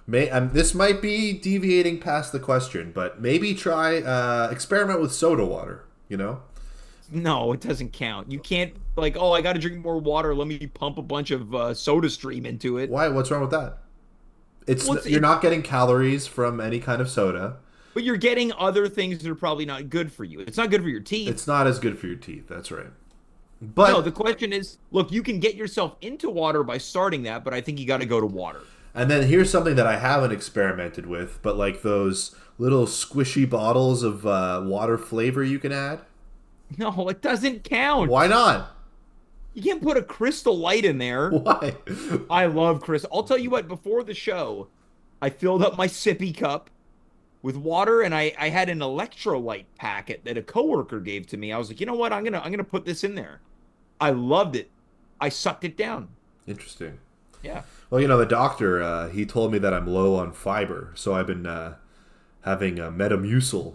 This might be deviating past the question, but maybe try experiment with soda water. No, it doesn't count. You can't I got to drink more water. Let me pump a bunch of Soda Stream into it. Why? What's wrong with that? You're not getting calories from any kind of soda. But you're getting other things that are probably not good for you. It's not good for your teeth. It's not as good for your teeth. That's right. But no, the question is, look, you can get yourself into water by starting that, but I think you got to go to water. And then here's something that I haven't experimented with, but like those little squishy bottles of water flavor you can add. No, it doesn't count. Why not? You can't put a Crystal Light in there. Why? I love Crystal. I'll tell you what, before the show, I filled up my sippy cup with water, and I had an electrolyte packet that a coworker gave to me. I was like, you know what? I'm gonna put this in there. I loved it. I sucked it down. Interesting. Yeah. Well, the doctor, he told me that I'm low on fiber, so I've been having Metamucil,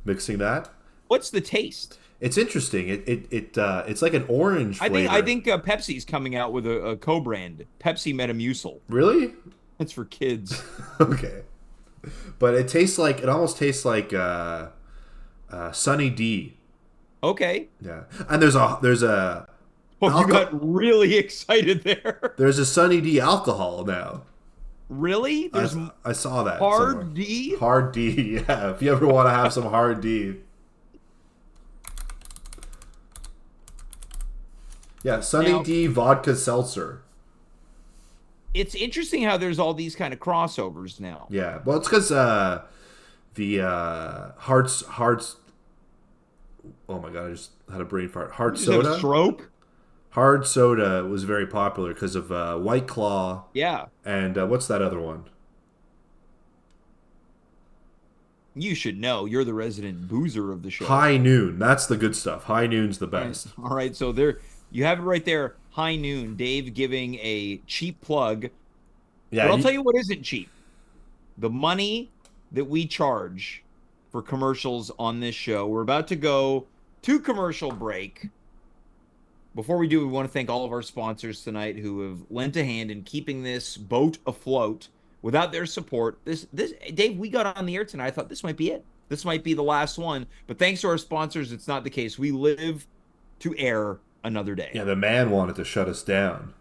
mixing that. What's the taste? It's interesting. It's like an orange flavor. I think Pepsi's coming out with a co-brand, Pepsi Metamucil. Really? It's for kids. Okay. But it almost tastes like Sunny D. Okay. Yeah. And there's a Oh, you got really excited there. There's a Sunny D alcohol now. Really? I saw that. Hard somewhere. D? Hard D, yeah. If you ever want to have some hard D. Yeah, Sunny D vodka seltzer. It's interesting how there's all these kind of crossovers now. Yeah, well, it's because the hearts. Oh my god, I just had a brain fart. Hard soda. Have a stroke. Hard soda was very popular because of White Claw. Yeah. And what's that other one? You should know. You're the resident boozer of the show. High Noon. That's the good stuff. High Noon's the best. All right, so there you have it right there. High Noon. Dave giving a cheap plug. Yeah, but I'll tell you what isn't cheap. The money that we charge for commercials on this show. We're about to go to commercial break. Before we do, we want to thank all of our sponsors tonight who have lent a hand in keeping this boat afloat. Without their support, this Dave, we got on the air tonight. I thought this might be it. This might be the last one. But thanks to our sponsors, it's not the case. We live to air another day. Yeah, the man wanted to shut us down.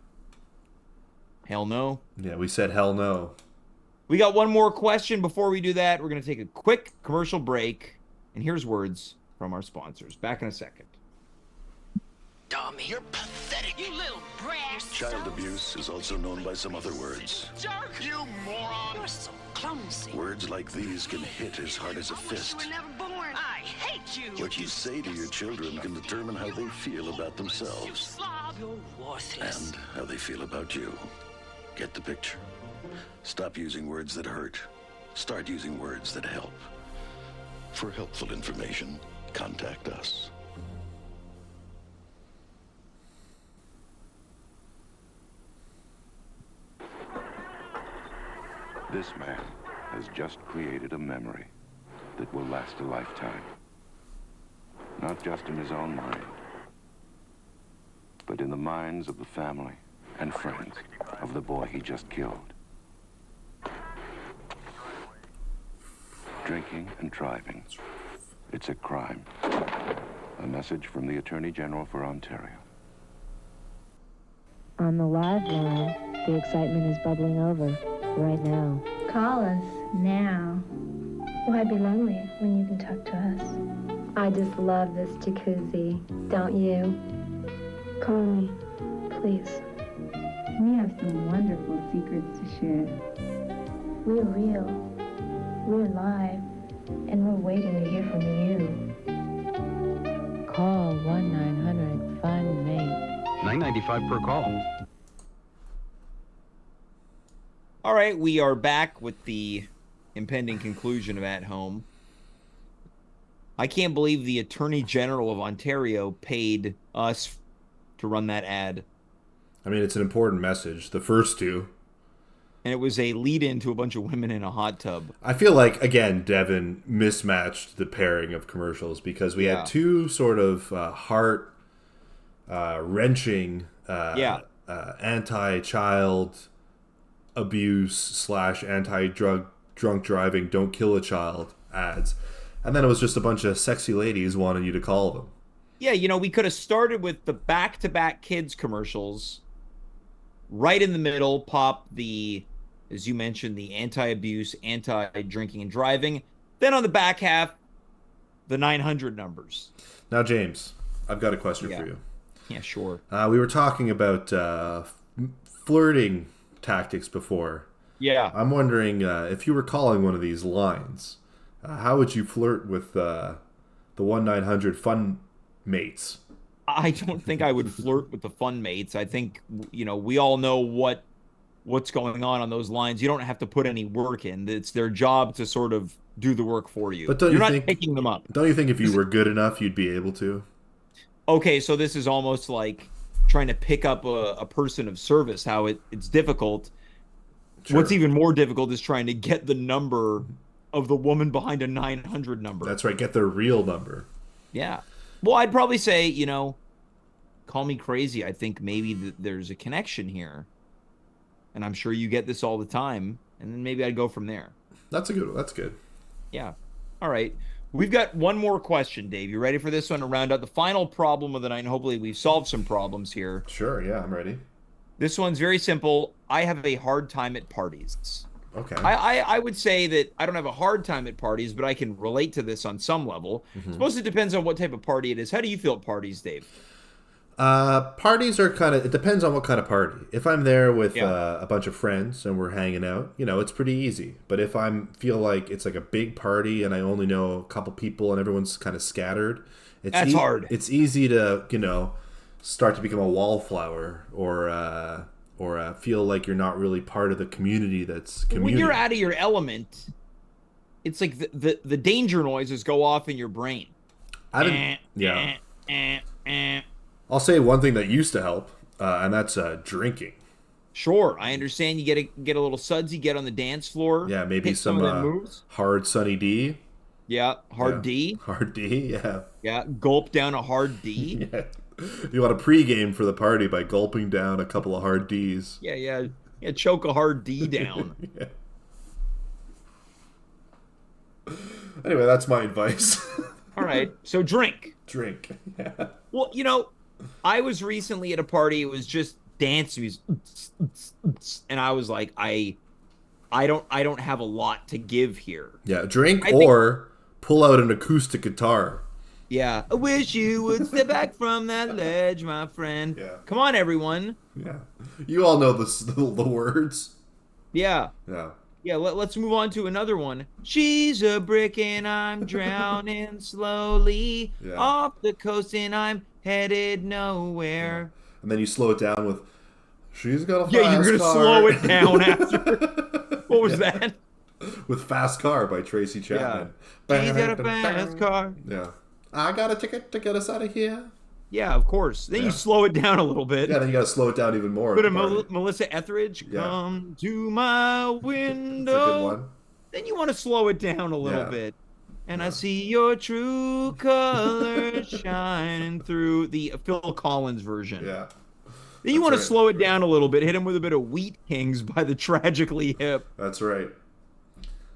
Hell no. Yeah, we said hell no. We got one more question. Before we do that, we're going to take a quick commercial break. And here's words from our sponsors. Back in a second. Dummy. You're pathetic. You little brat. Child abuse is also known by some other words. Jerk. You moron. You're so clumsy. Words like these can hit as hard as a fist. You were never born. I hate you. What you say to your children can determine how they feel about You themselves slob. You're worthless. and how they feel about you. Get the picture? Stop using words that hurt. Start using words that help. For helpful information, contact us. This man has just created a memory that will last a lifetime. Not just in his own mind, but in the minds of the family and friends of the boy he just killed. Drinking and driving, it's a crime. A message from the Attorney General for Ontario. On the live line, the excitement is bubbling over right now. Call us now. Why be lonely when you can talk to us? I just love this jacuzzi, don't you? Call me, please. We have some wonderful secrets to share. We're real, we're live, and we're waiting to hear from you. Call 1-900-FUN-MATE. $9.95 per call. All right, we are back with the impending conclusion of At Home. I can't believe the Attorney General of Ontario paid us to run that ad. I mean, it's an important message. The first two. And it was a lead-in to a bunch of women in a hot tub. I feel like, again, Devin mismatched the pairing of commercials because we had two sort of heart-wrenching anti-child abuse / anti-drunk driving, don't kill a child ads. And then it was just a bunch of sexy ladies wanting you to call them. Yeah, you know, we could have started with the back-to-back kids commercials. Right in the middle, pop the, as you mentioned, the anti-abuse, anti-drinking and driving. Then on the back half, the 900 numbers. Now, James, I've got a question for you. Yeah, sure. We were talking about flirting tactics before. Yeah. I'm wondering if you were calling one of these lines, how would you flirt with the 1-900-FUN mates? I don't think I would flirt with the fun mates. I think, you know, we all know what's going on those lines. You don't have to put any work in. It's their job to sort of do the work for you. But you're not picking them up. Don't you think if you were good enough, you'd be able to? Okay, so this is almost like trying to pick up a person of service, how it's difficult. Sure. What's even more difficult is trying to get the number of the woman behind a 900 number. That's right, get their real number. Yeah. Well, I'd probably say, you know, call me crazy. I think maybe there's a connection here. And I'm sure you get this all the time. And then maybe I'd go from there. That's a good one. That's good. Yeah. All right. We've got one more question, Dave. You ready for this one to round out the final problem of the night? And hopefully we've solved some problems here. Sure. Yeah, I'm ready. This one's very simple. I have a hard time at parties. Okay. I would say that I don't have a hard time at parties, but I can relate to this on some level. Mm-hmm. I suppose it depends on what type of party it is. How do you feel at parties, Dave? Parties are it depends on what kind of party. If I'm there with a bunch of friends and we're hanging out, you know, it's pretty easy. But if feel like it's like a big party and I only know a couple people and everyone's kind of scattered, that's hard. It's easy to, you know, start to become a wallflower or feel like you're not really part of the community that's community. When you're out of your element, it's like the danger noises go off in your brain. I'll say one thing that used to help, and that's drinking. Sure, I understand. You get a little sudsy, get on the dance floor. Yeah, maybe some moves. Hard Sunny D. Yeah, hard D. Hard D, yeah. Yeah, gulp down a hard D. Yeah. You want a pregame for the party by gulping down a couple of hard Ds. Yeah, choke a hard D down. Yeah. Anyway, that's my advice. All right, so drink. Drink, yeah. Well, you know, I was recently at a party. It was just dance music, and I was like, I don't have a lot to give here. Yeah, drink or pull out an acoustic guitar. Yeah, I wish you would step back from that ledge, my friend. Yeah. Come on, everyone. Yeah, you all know the words. Yeah. Yeah. Yeah, let's move on to another one. She's a brick and I'm drowning slowly off the coast and I'm headed nowhere. Yeah. And then you slow it down with, she's got a fast car. Yeah, you're going to slow it down after. What was that? With Fast Car by Tracy Chapman. Yeah. She's got a fast car. Yeah. I got a ticket to get us out of here. Yeah, of course. Then you slow it down a little bit. Yeah, then you got to slow it down even more. Put a Melissa Etheridge, come to my window. That's a good one. then you want to slow it down a little Yeah. bit. And I Yeah. see your true colors shining through the Phil Collins version. Yeah. Then you That's want to right. slow it down a little bit, hit him with a bit of Wheat Kings by the Tragically Hip. That's right.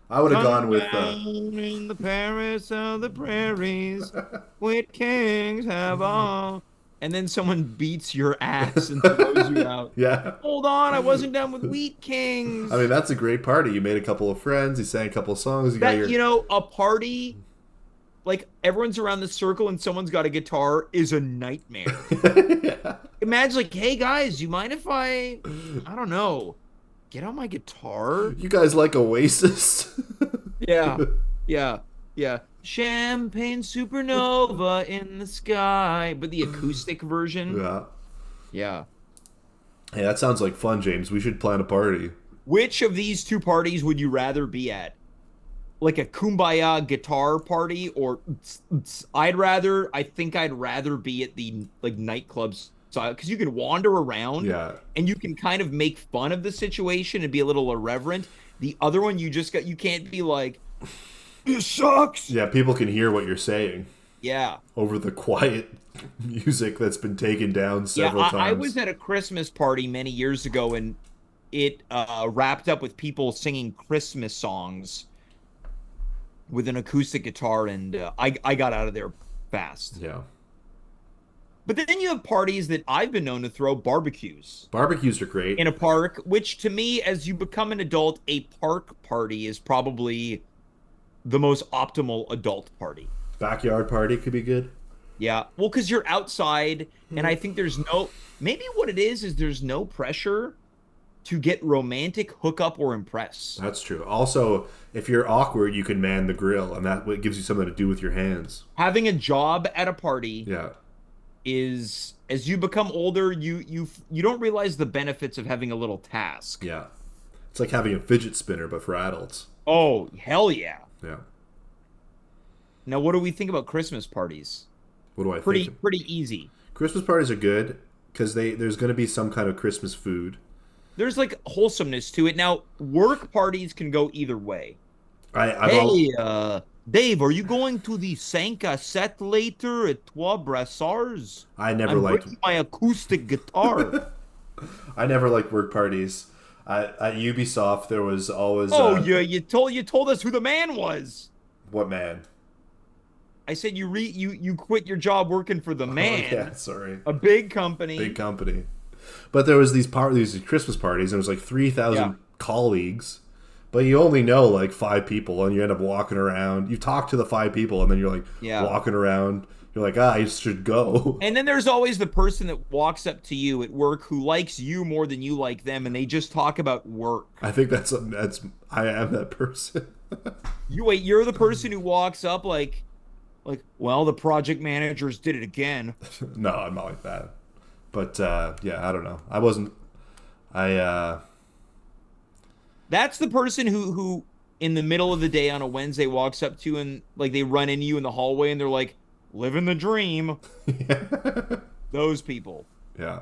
I would have gone with Down in the Paris of the prairies, Wheat Kings have all. And then someone beats your ass and throws you out. yeah. Hold on, I wasn't done with Wheat Kings. I mean, that's a great party. You made a couple of friends. You sang a couple of songs. You got your. A party, like everyone's around the circle and someone's got a guitar is a nightmare. yeah. Imagine like, hey guys, you mind if I don't know, get on my guitar? You guys like Oasis? Yeah. Champagne supernova in the sky, but the acoustic version. Yeah. Yeah. Hey, that sounds like fun, James. We should plan a party. Which of these two parties would you rather be at? Like a kumbaya guitar party, or I think I'd rather be at the like nightclubs style, because you can wander around and you can kind of make fun of the situation and be a little irreverent. The other one, you can't be like, this sucks. Yeah, people can hear what you're saying. Yeah. Over the quiet music that's been taken down several times. I was at a Christmas party many years ago, and it wrapped up with people singing Christmas songs with an acoustic guitar, and I got out of there fast. Yeah. But then you have parties that I've been known to throw, barbecues. Barbecues are great. In a park, which to me, as you become an adult, a park party is probably the most optimal adult party. Backyard party could be good. Yeah. Well, because you're outside, and I think maybe what it is there's no pressure to get romantic, hook up, or impress. That's true. Also, if you're awkward, you can man the grill, and that gives you something to do with your hands. Having a job at a party is, as you become older, you don't realize the benefits of having a little task. Yeah. It's like having a fidget spinner, but for adults. Oh, hell yeah. Yeah. Now, what do we think about Christmas parties? What do I think? Pretty easy. Christmas parties are good because there's going to be some kind of Christmas food. There's like wholesomeness to it. Now, work parties can go either way. Dave, are you going to the 5 à 7 later at Trois Brassards? I never liked my acoustic guitar. I never liked work parties. At Ubisoft, there was always. You told us who the man was. What man? I said you quit your job working for the man. Oh, yeah, sorry. A big company. Big company. But there was these Christmas parties, and it was like 3,000 colleagues. But you only know like 5 people, and you end up walking around. You talk to the 5 people, and then you're like walking around. You're like, I should go. And then there's always the person that walks up to you at work who likes you more than you like them, and they just talk about work. I think I am that person. You're the person who walks up like, well, the project managers did it again. No, I'm not like that. But I don't know. That's the person who in the middle of the day on a Wednesday walks up to you and like they run into you in the hallway and they're like, living the dream. Those people. Yeah.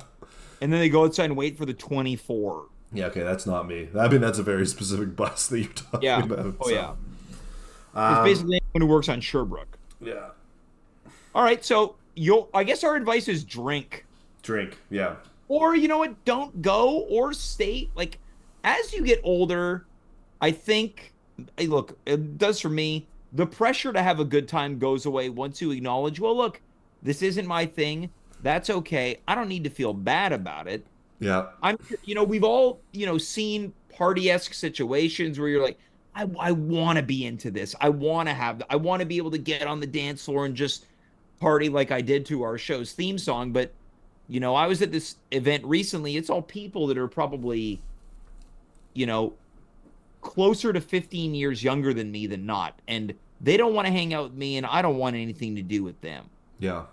And then they go outside and wait for the 24. Yeah, okay, that's not me. I mean, that's a very specific bus that you're talking about. Oh, yeah. It's basically anyone who works on Sherbrooke. Yeah. All right, so I guess our advice is drink. Drink, yeah. Or, you know what, don't go or stay. Like, as you get older, I think, look, it does for me, the pressure to have a good time goes away once you acknowledge, well, look, this isn't my thing. That's okay. I don't need to feel bad about it. Yeah. We've all, seen party-esque situations where you're like, I want to be into this. I want to be able to get on the dance floor and just party like I did to our show's theme song. But, I was at this event recently. It's all people that are probably, closer to 15 years younger than me than not. And they don't want to hang out with me, and I don't want anything to do with them. Yeah.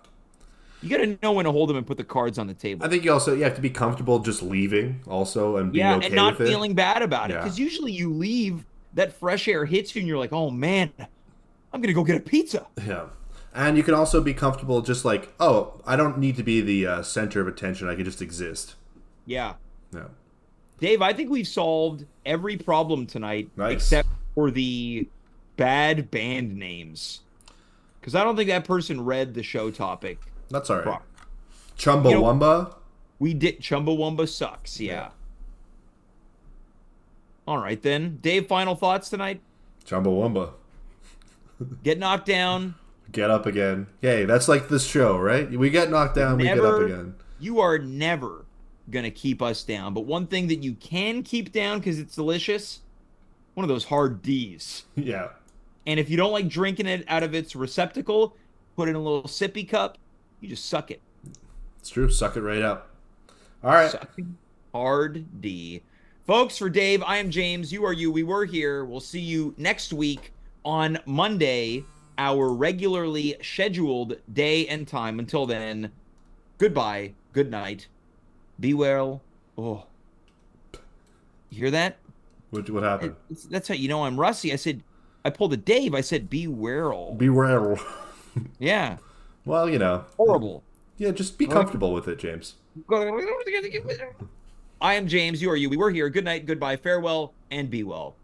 You got to know when to hold them and put the cards on the table. I think you have to be comfortable just leaving also and being okay with it. And not feeling bad about it. Because usually you leave, that fresh air hits you, and you're like, oh, man, I'm going to go get a pizza. Yeah. And you can also be comfortable just like, oh, I don't need to be the center of attention. I can just exist. Yeah. Yeah. Dave, I think we've solved every problem tonight except for the bad band names. Because I don't think that person read the show topic. That's all right. properly. Chumbawamba. We did. Chumbawamba sucks. Yeah. All right, then. Dave, final thoughts tonight? Chumbawamba. Get knocked down. Get up again. Hey, that's like this show, right? We get knocked down, we get up again. You are never going to keep us down. But one thing that you can keep down because it's delicious, one of those hard Ds. Yeah. And if you don't like drinking it out of its receptacle, put it in a little sippy cup, you just suck it. It's true. Suck it right up. All right. Sucking hard D. Folks, for Dave, I am James. You are you. We were here. We'll see you next week on Monday, our regularly scheduled day and time. Until then, goodbye. Good night. Be well. Oh. You hear that? What happened? That's how you know I'm rusty. I pulled a Dave. I said, be well. Be well. Yeah. Well, you know. Horrible. Yeah, just be comfortable with it, James. I am James. You are you. We were here. Good night. Goodbye. Farewell. And be well.